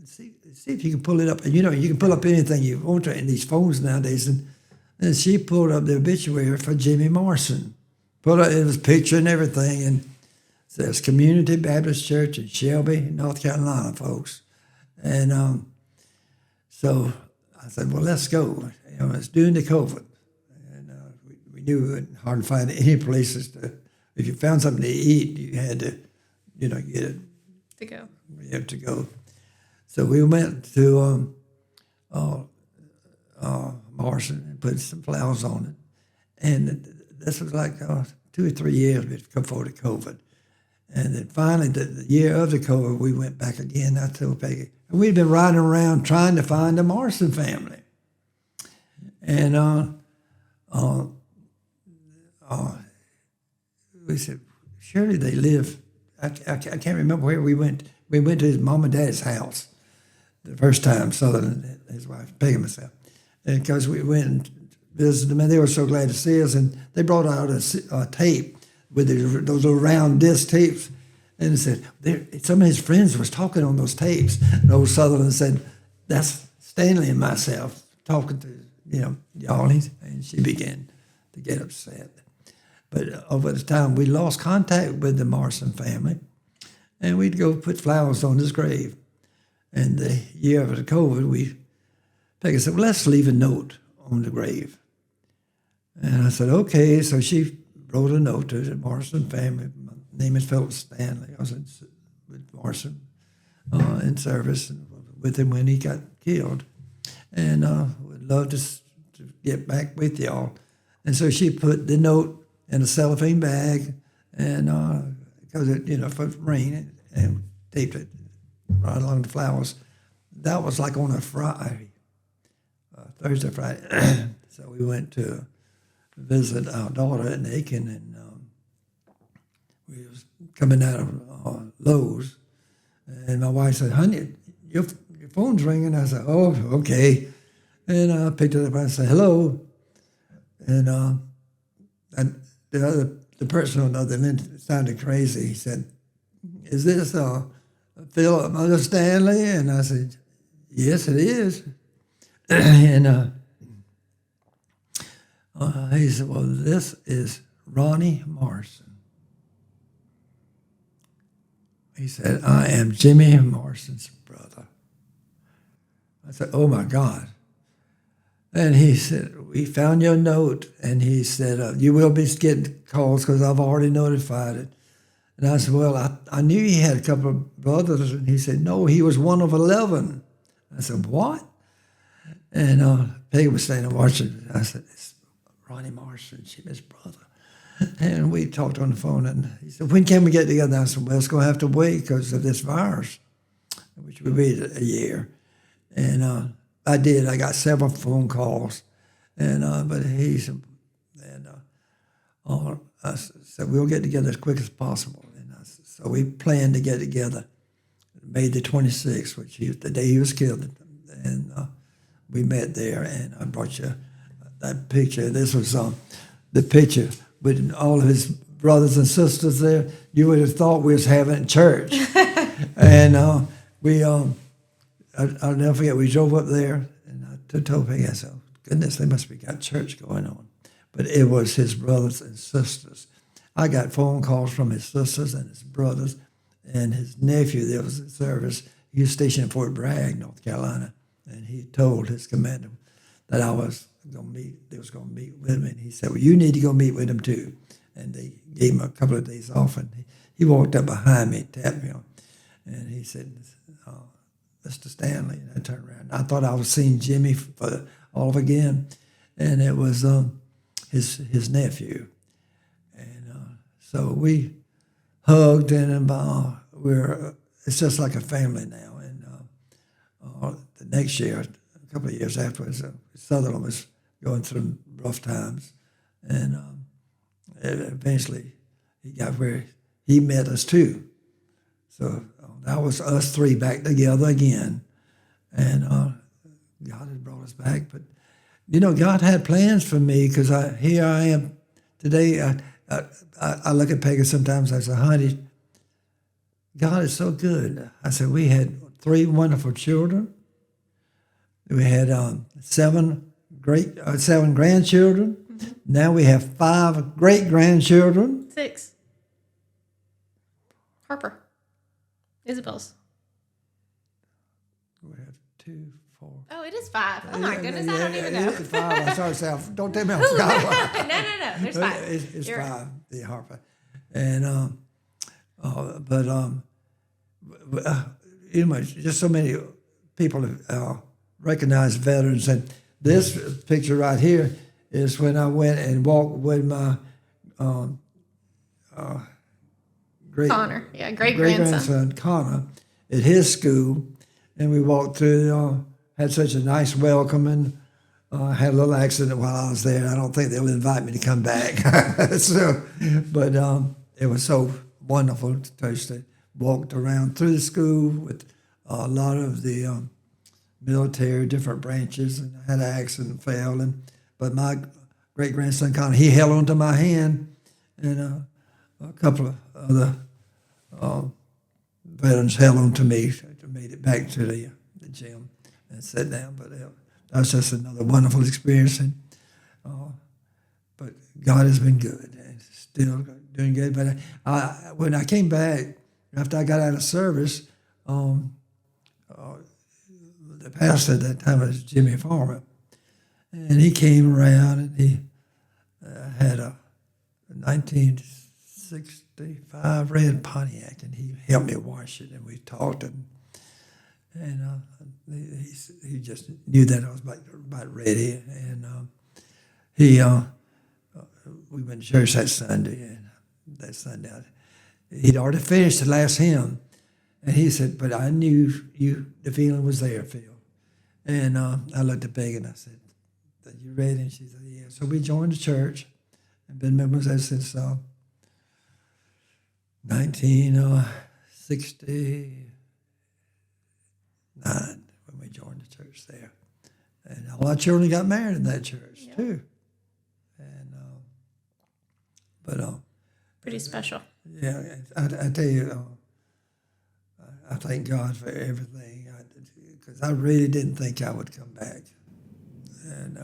see if you can pull it up. And you can pull up anything you want to in these phones nowadays. And she pulled up the obituary for Jimmy Morrison. It was a picture and everything. And it says Community Baptist Church in Shelby, North Carolina, folks. And so I said, well, let's go. It's during the COVID. And we knew it was hard to find any places to, if you found something to eat, you had to, get it. To go. You have to go. So we went to Morrison and put some flowers on it. And this was like 2 or 3 years before the COVID. And then finally, the year of the COVID, we went back again. I told Peggy, and we'd been riding around trying to find the Morrison family. And we said, surely they live. I can't remember where we went. We went to his mom and dad's house the first time, Sutherland, his wife, Peggy and myself. And because we went and visited them, and they were so glad to see us. And they brought out a tape with those little round disc tapes. And it said, some of his friends was talking on those tapes. And old Sutherland said, that's Stanley and myself talking to, y'all. And she began to get upset. But over the time, we lost contact with the Morrison family, and we'd go put flowers on his grave. And the year after COVID, Peggy said, well, let's leave a note on the grave. And I said, okay. So she wrote a note to the Morrison family. My name is Philip Stanley. I was with Morrison in service with him when he got killed. And would love to get back with y'all. And so she put the note in a cellophane bag, and because it, for rain, and taped it right along the flowers. That was like on a Friday, Thursday, Friday. So we went to visit our daughter in Aiken, and we was coming out of Lowe's, and my wife said, honey, your phone's ringing. I said, oh, okay. And I picked it up and said, hello. And the person on the other end sounded crazy. He said, is this Philip Mother Stanley? And I said, yes, it is. And he said, well, this is Ronnie Morrison. He said, I am Jimmy Morrison's brother. I said, oh, my God. And he said, we found your note. And he said, you will be getting calls because I've already notified it. And I said, well, I knew he had a couple of brothers. And he said, no, he was one of 11. I said, what? And Peggy was standing there watching. I said, it's Ronnie Morrison, Jimmy's brother. And we talked on the phone. And he said, when can we get together? I said, well, it's going to have to wait because of this virus, which would be a year. And I did. I got several phone calls, and but he said, and I said we'll get together as quick as possible. And so we planned to get together May the 26th, which is the day he was killed, and we met there. And I brought you that picture. This was the picture with all of his brothers and sisters there. You would have thought we was having church, and we. I'll never forget, we drove up there, and I told Peggy, I said, goodness, they must be got church going on. But it was his brothers and sisters. I got phone calls from his sisters and his brothers and his nephew. There was a service. He was stationed in Fort Bragg, North Carolina, and he told his commander that I was going to meet, they was going to meet with him. And he said, well, you need to go meet with him too. And they gave him a couple of days off, and he walked up behind me, tapped me on, and he said, Mr. Stanley. And I turned around. I thought I was seeing Jimmy for all over again, and it was his nephew. And so we hugged, and it's just like a family now. And the next year, a couple of years afterwards, Sutherland was going through rough times, and eventually he got where he met us too. So that was us three back together again. And God had brought us back. But, God had plans for me because here I am today. I look at Peggy sometimes. I say, honey, God is so good. I said, we had 3 wonderful children. We had 7 grandchildren. Mm-hmm. Now we have 5 great-grandchildren. 6. Harper. Isabel's. We have 2, 4. Oh, it is 5. Oh my goodness, I don't even know. It's 5. I'm sorry, don't tell me I forgot. No. There's 5. It's 5. The Harper, and just so many people recognize veterans, and this picture right here is when I went and walked with my great-grandson Connor at his school, and we walked through, had such a nice welcome, and had a little accident while I was there. I don't think they'll invite me to come back. But it was so wonderful to walked around through the school with a lot of the military, different branches, and I had an accident, fell, but my great-grandson Connor, he held onto my hand, and a couple of other veterans held on to me. I made it back to the gym and sat down. But that was just another wonderful experience. But God has been good. And still doing good. But when I came back, after I got out of service, the pastor at that time was Jimmy Farmer. And he came around and he had a 1965 red Pontiac, and he helped me wash it, and we talked, and he just knew that I was about ready, and we went to church that Sunday, and that Sunday he'd already finished the last hymn, and he said, "But I knew the feeling was there, Phil." And I looked at Peggy and I said, "Are you ready?" And she said, "Yeah." So we joined the church and been members there since 1969 when we joined the church there. And all our children got married in that church too. And Pretty special. Yeah, I tell you, I thank God for everything, because I really didn't think I would come back. And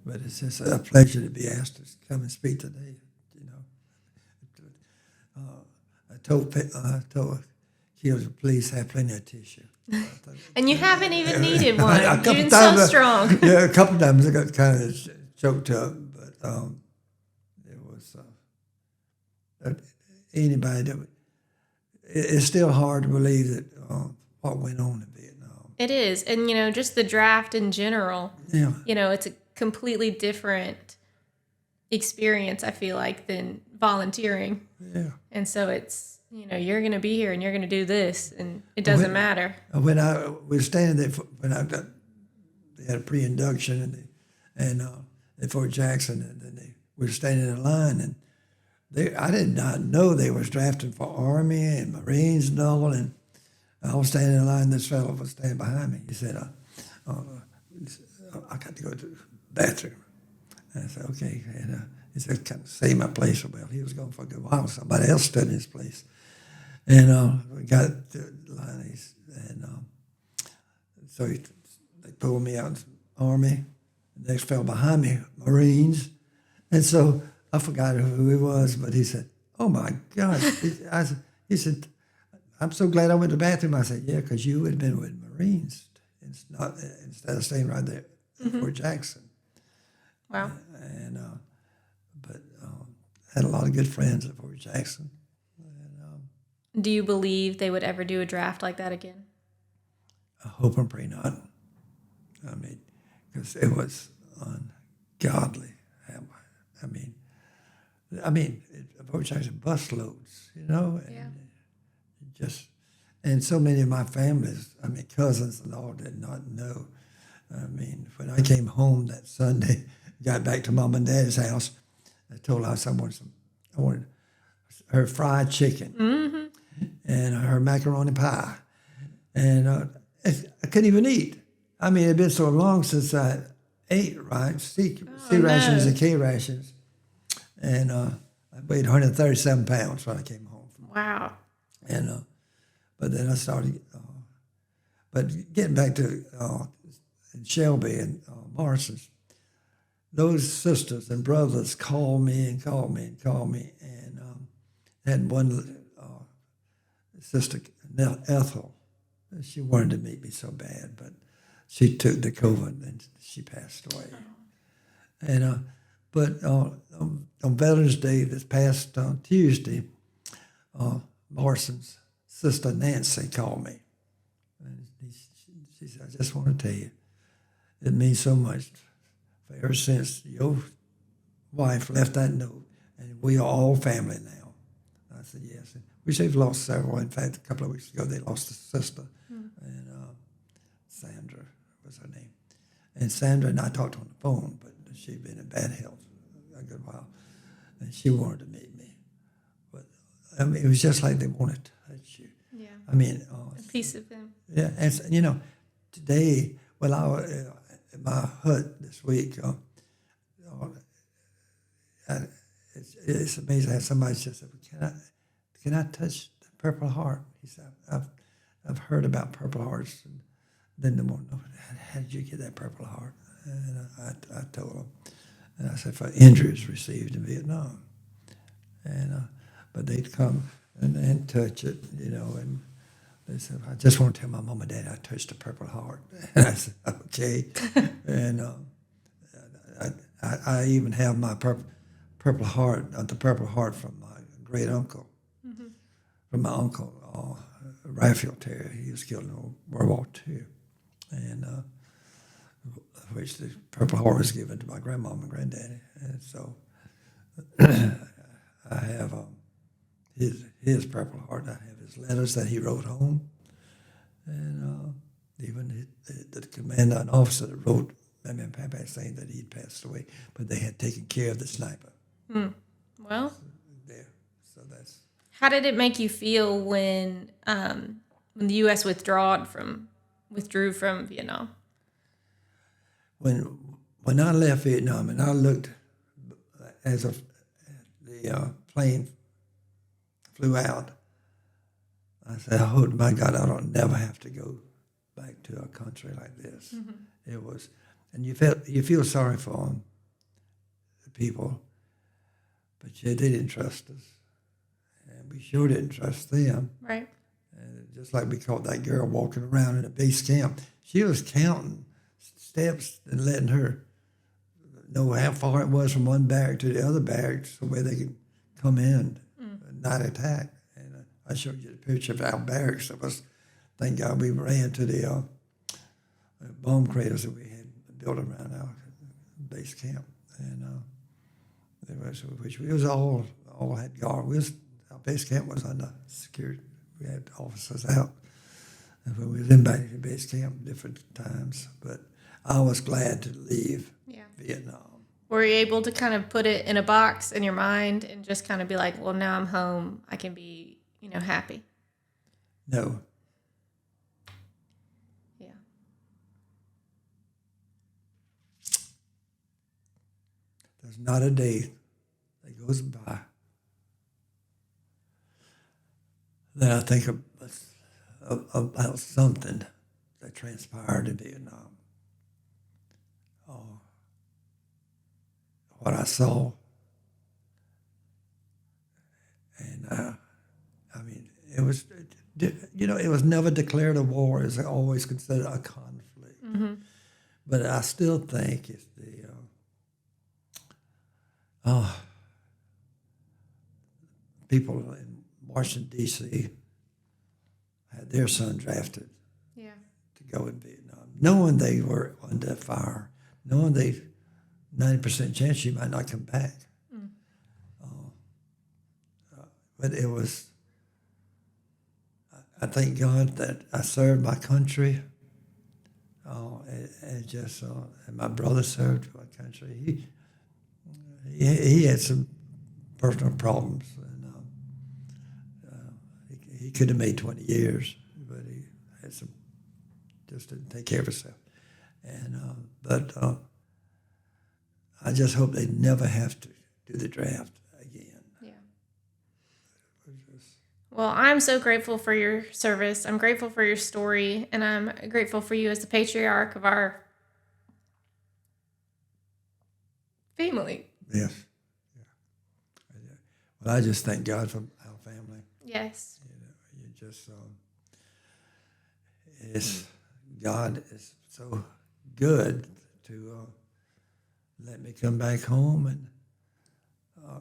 but it's just a pleasure to be asked to come and speak today. You know, I told Kelehear, please have plenty of tissue. And you haven't even needed one. A You've been so strong. Yeah, a couple of times I got kind of choked up, but it was anybody that. It's still hard to believe that what went on in Vietnam. It is. And, just the draft in general, it's a completely different experience, I feel like, than volunteering. Yeah. And so it's, you're going to be here and you're going to do this, and it doesn't matter. When I was standing there, they had a pre-induction and at Fort Jackson, and then we were standing in line, and I did not know they was drafting for Army and Marines and all, and I was standing in line, this fellow was standing behind me. He said, I got to go to the bathroom. And I said, okay. And he said, kind of save my place. Well, he was gone for a good while. Somebody else stood in his place. And we got to the line, and so they pulled me out of the Army. The next fell behind me, Marines. And so I forgot who he was, but he said, "Oh my God!" He said, "I'm so glad I went to the bathroom." I said, "Yeah, because you would have been with Marines instead of staying right there at Fort Jackson." Wow. But had a lot of good friends at Fort Jackson. Do you believe they would ever do a draft like that again? I hope and pray not. I mean, because it was ungodly. Fort Jackson bus loads, and so many of my families, cousins and all, did not know. When I came home that Sunday, got back to Mom and Dad's house, I told us I wanted her fried chicken and her macaroni pie, and I couldn't even eat. It had been so long since I ate, right? C rations and K rations. And I weighed 137 pounds when I came home. Wow. And but then I started, but getting back to Shelby and Morrison's, those sisters and brothers called me and had one sister, Ethel. She wanted to meet me so bad, but she took the COVID and she passed away. And but on Veterans Day this past Tuesday, Morrison's sister Nancy called me. And she said, "I just want to tell you, it means so much for ever since your wife left that note, and we are all family now." I said, "Yes." And we've lost several. In fact, a couple of weeks ago, they lost a sister, and Sandra was her name. And Sandra and I talked on the phone, but she'd been in bad health a good while, and she wanted to meet me. But it was just like they wanted to touch you. Yeah. A piece of them. Yeah, and today, I was at my hut this week. It's amazing how somebody just said, "Can I touch the Purple Heart?" He said, "I've heard about Purple Hearts." And then they want to know, "How did you get that Purple Heart?" And I told them, and I said, "For injuries received in Vietnam." and but they'd come and touch it, and they said, I just want to tell my mom and dad I touched a Purple Heart. And I said, okay. And I even have my Purple Heart, the Purple Heart from my great uncle, from my uncle, Raphael Terry. He was killed in World War II. And which the Purple Heart was given to my grandmom and granddaddy. And so I have his Purple Heart. I have his letters that he wrote home. And even the commander and officer that wrote Mammy and Papa saying that he'd passed away, but they had taken care of the sniper. Well, There. So that's... How did it make you feel when the U.S. withdrew from Vietnam? When I left Vietnam and I looked as the plane flew out, I said, "Oh my God, I don't never have to go back to a country like this." It was, and you feel sorry for them, the people, but they didn't trust us, and we sure didn't trust them. Right. And just like we caught that girl walking around in a base camp, she was counting steps and letting her know how far it was from one barrack to the other barrack so where they could come in and not attack. And I showed you the picture of our barracks. It was, thank God we ran to the bomb craters that we had built around our base camp. And which we was all had guard. Our base camp was under security. We had officers out. And we was in back to base camp different times. But I was glad to leave Vietnam. Were you able to kind of put it in a box in your mind and just kind of be like, well, now I'm home. I can be, happy? No. Yeah. There's not a day that goes by that I think about something that transpired in Vietnam. What I saw, and it was, it was never declared a war. It was always considered a conflict. But I still think it's people in Washington, D.C. had their son drafted to go in Vietnam, knowing they were under fire, knowing 90% chance you might not come back. But it was, I thank God that I served my country. And my brother served my country. He had some personal problems, and he could have made 20 years, but he had just didn't take care of himself. And but I just hope they never have to do the draft again. Yeah. Well, I'm so grateful for your service. I'm grateful for your story, and I'm grateful for you as the patriarch of our family. Yes. Yeah. Well, I just thank God for our family. Yes. You just, God is so good to let me come back home, and I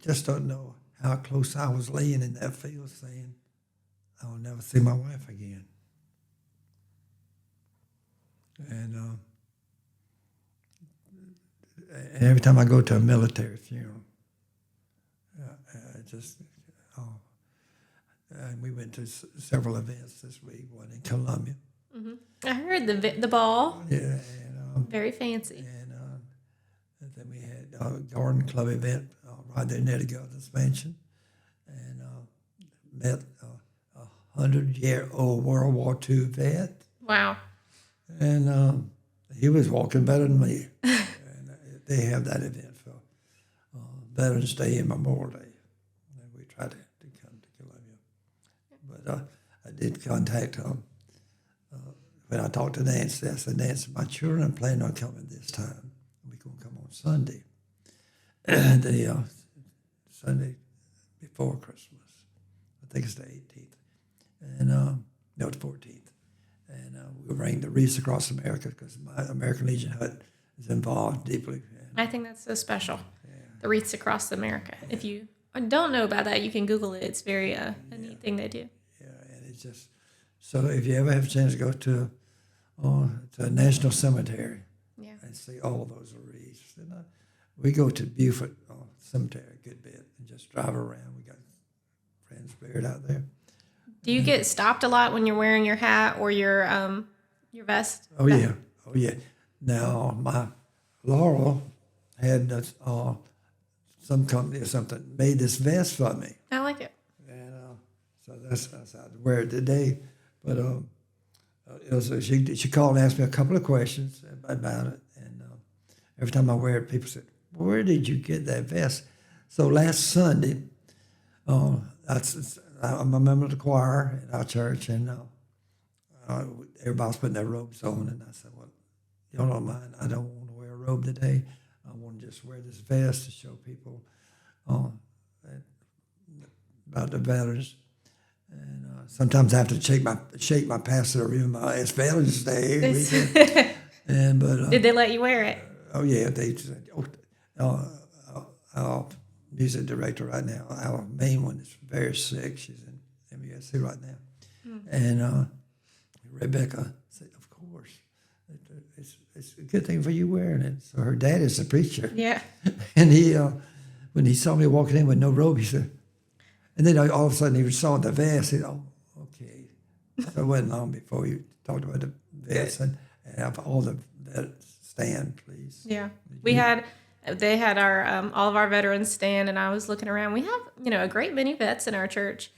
just don't know how close I was laying in that field saying, I will never see my wife again. And every time I go to a military funeral, and we went to several events this week, one in Columbia. I heard the ball. Yeah. Very fancy. And then we had a garden club event right there near the governor's mansion, and met a 100-year-old World War II vet. Wow. And he was walking better than me. And they have that event for Veterans Day and Memorial Day. And we tried to come to Kelehear. But I did contact when I talked to Nancy, I said, Nancy, my children are planning on coming this time. We're going to come on Sunday. the Sunday before Christmas. I think it's the 18th. And, no, the 14th. And we bring the wreaths across America because my American Legion hut is involved deeply. And, I think that's so special. The wreaths across America. If you don't know about that, you can Google it. It's very a neat thing they do. Yeah, and it's just, so if you ever have a chance to go to a national cemetery and see all those wreaths, and we go to Beaufort Cemetery a good bit and just drive around. We got friends buried out there. Do you get stopped a lot when you're wearing your hat or your vest? Oh yeah. Now my Laurel had some company or something made this vest for me, I like it. and so that's how I wear it today. But it was, she called and asked me a couple of questions about it, and every time I wear it, people said, "Where did you get that vest?" So last Sunday, I'm a member of the choir at our church, and everybody was putting their robes on, and I said, "Well, you don't mind. I don't want to wear a robe today. I want to just wear this vest to show people about the veterans." And sometimes I have to shake my pastor remember it's Veterans Day weekend. And Did they let you wear it? Oh yeah, they said, our music director right now, our main one is very sick. She's in MUSC right now, and Rebecca said, "Of course, it's a good thing for you wearing it." So her dad is a preacher. Yeah. And he, when he saw me walking in with no robe, he said, and then all of a sudden he saw the vest. He said, "Oh, okay." So it wasn't long before he talked about the vest and have all the vets stand, please. Yeah. They had our all of our veterans stand, and I was looking around. We have a great many vets in our church,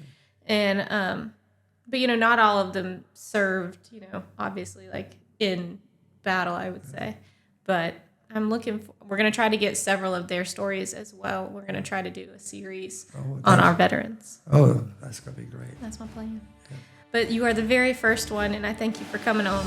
and but not all of them served. Obviously like in battle, I would say, but we're going to try to get several of their stories as well. We're going to try to do a series on our veterans. Oh, that's going to be great. That's my plan. Yeah. But you are the very first one, and I thank you for coming on.